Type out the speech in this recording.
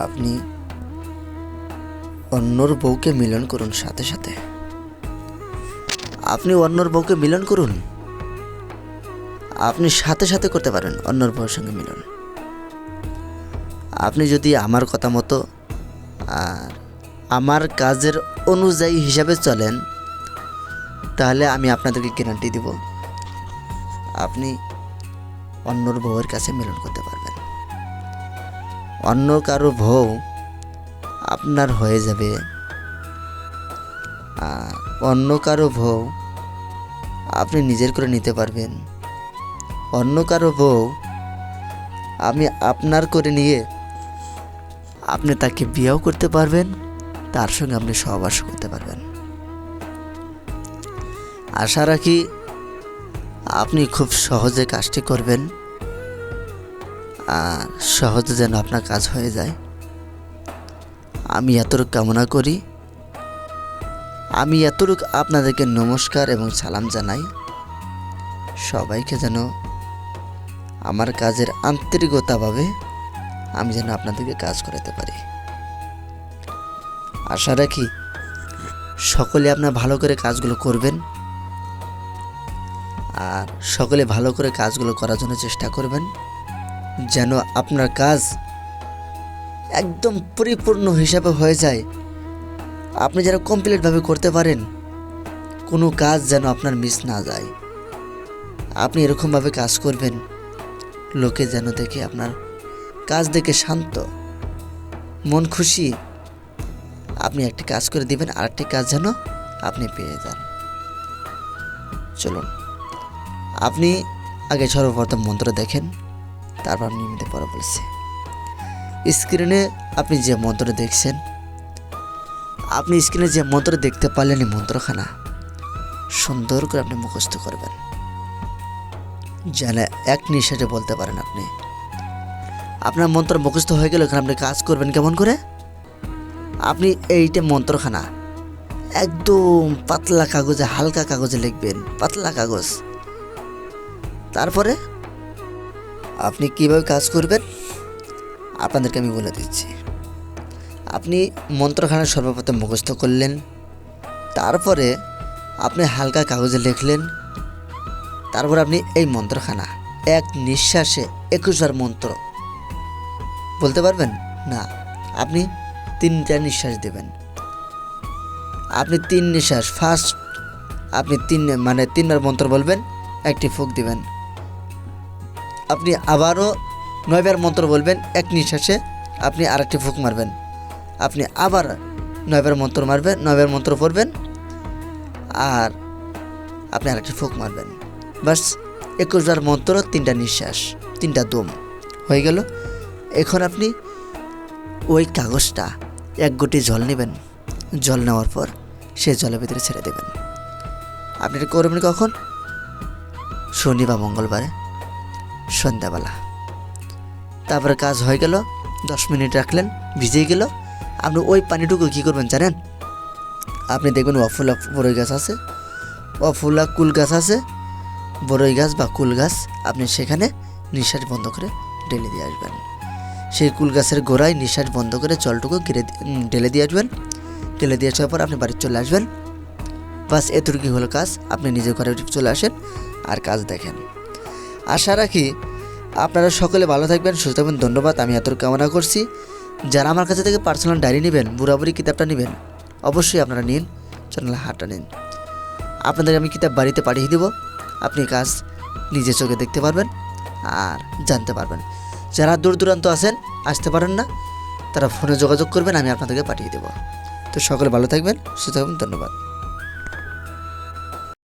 আপনি অন্যর বউকে মিলন করুন, সাথে সাথে আপনি অন্যর বউকে মিলন করুন। আপনি সাথে সাথে করতে পারেন অন্যর বউয়ের সঙ্গে মিলন। আপনি যদি আমার কথা মতো আর আমার কাজের অনুযায়ী হিসাবে চলেন, তাহলে আমি আপনাদেরকে গ্যারান্টি দিব আপনি অন্যর বউয়ের কাছে মিলন করতে পারবেন। অন্য কারো বউ আপনার হয়ে যাবে, আর অন্য কারো বউ আপনি নিজের করে নিতে পারবেন। অন্য কারো বউ আপনি আপনার করে নিয়ে আপনি তাকে বিয়েও করতে পারবেন, তার সঙ্গে আপনি সহবাস করতে পারবেন। আশা রাখি আপনি খুব সহজে কাজটি করবেন, আর সহজে যেন আপনার কাজ হয়ে যায় আমি এতটুকু কামনা করি। আমি এতটুকু আপনাদেরকে নমস্কার এবং সালাম জানাই। সবাইকে যেন আমার কাজের আন্তরিকতাভাবে আমি যেন আপনাদেরকে কাজ করাতে পারি। আশা রাখি সকলে আপনার ভালো করে কাজগুলো করবেন, আর সকলে ভালো করে কাজগুলো করার জন্য চেষ্টা করবেন, যেন আপনার কাজ একদম পরিপূর্ণ হিসাবে হয়ে যায়। আপনি যেন কমপ্লিটভাবে করতে পারেন, কোনো কাজ যেন আপনার মিস না যায়। আপনি এরকমভাবে কাজ করবেন, লোকে যেন দেখে আপনার কাজ দেখে শান্ত মন খুশি আপনি একটি কাজ করে দিবেন, আরেকটি কাজ যেন আপনি পেয়ে যান। চলুন আপনি আগে সর্বপ্রথম মন্ত্র দেখেন, তারপর আমি নিয়মিত পড়া বলছি। স্ক্রিনে আপনি যে মন্ত্র দেখছেন, আপনি স্ক্রিনে যে মন্ত্র দেখতে পারলেন, এই মন্ত্রখানা সুন্দর করে আপনি মুখস্থ করবেন, যেন এক নিঃশ্বাসে বলতে পারেন। আপনি আপনার মন্ত্র মুখস্থ হয়ে গেলে আপনি কাজ করবেন কেমন করে। আপনি এইটা মন্ত্রখানা একদম পাতলা কাগজে, হালকা কাগজে লিখবেন, পাতলা কাগজ। তারপরে আপনি কীভাবে কাজ করবেন আপনাদেরকে আমি বলে দিচ্ছি। আপনি মন্ত্রখানা সর্বপ্রথম মুখস্থ করলেন, তারপরে আপনি হালকা কাগজে লিখলেন, তারপর আপনি এই মন্ত্রখানা এক নিঃশ্বাসে 21 বার মন্ত্র বলতে পারবেন না। আপনি 3টা নিঃশ্বাস দেবেন। আপনি 3 নিঃশ্বাস, ফার্স্ট আপনি 3বার মন্ত্র বলবেন, একটি ফুঁক দিবেন। আপনি আবারও 9বার মন্ত্র বলবেন, এক নিঃশ্বাসে আপনি আরেকটি ফুঁক মারবেন। আপনি আবার 9বার মন্ত্র মারবেন, 9বার মন্ত্র পড়বেন, আর আপনি আরেকটি ফুঁক মারবেন। বাস 21 বার মন্ত্র, 3টা নিঃশ্বাস, 3টা দম হয়ে গেল। এখন আপনি ওই কাগজটা এক গুটি জল নেবেন, জল নেওয়ার পর সে জলের ভিতরে ছেড়ে দেবেন। আপনি এটা করবেন কখন? শনি বা মঙ্গলবারে সন্ধ্যাবেলা। তারপরে কাজ হয়ে গেল, 10 মিনিট রাখলেন, ভিজে গেল। আপনি ওই পানিটুকু কী করবেন জানেন? আপনি দেখবেন অফুলা বড়ই গাছ আছে, অফুলা কুল গাছ আছে, বড়ই গাছ বা কুল গাছ, আপনি সেখানে নিঃশ্বাস বন্ধ করে ঢেলে দিয়ে আসবেন। সেই কুল গাছের গোড়ায় নিঃশ্বাস বন্ধ করে জলটুকু ঢেলে দিয়ে আসবেন। ঢেলে দিয়ে আসার পর আপনি বাড়ি চলে আসবেন। বাস এতটুকুই হলো কাজ। আপনি নিজের ঘরে চলে আসেন আর কাজ দেখেন। আশা রাখি আপনারা সকলে ভালো থাকবেন, সুস্থ থাকবেন। ধন্যবাদ, আমি এতটুকু কামনা করছি। যারা আমার কাছে থেকে পার্সোনাল ডায়েরি নেবেন, বুড়াবুড়ি কিতাবটা নেবেন, অবশ্যই আপনারা নিন, চ্যানেলে হাতটা নিন। আপনাদের আমি কিতাব বাড়িতে পাঠিয়ে দেব, আপনি কাজ নিজে চোখে দেখতে পারবেন আর জানতে পারবেন। যারা দূর দূরান্ত আছেন, আসতে পারেন না, তারা ফোনে যোগাযোগ করবেন, আমি আপনাদেরকে পাঠিয়ে দেব। তো সকলে ভালো থাকবেন, সুস্থ থাকবেন। ধন্যবাদ।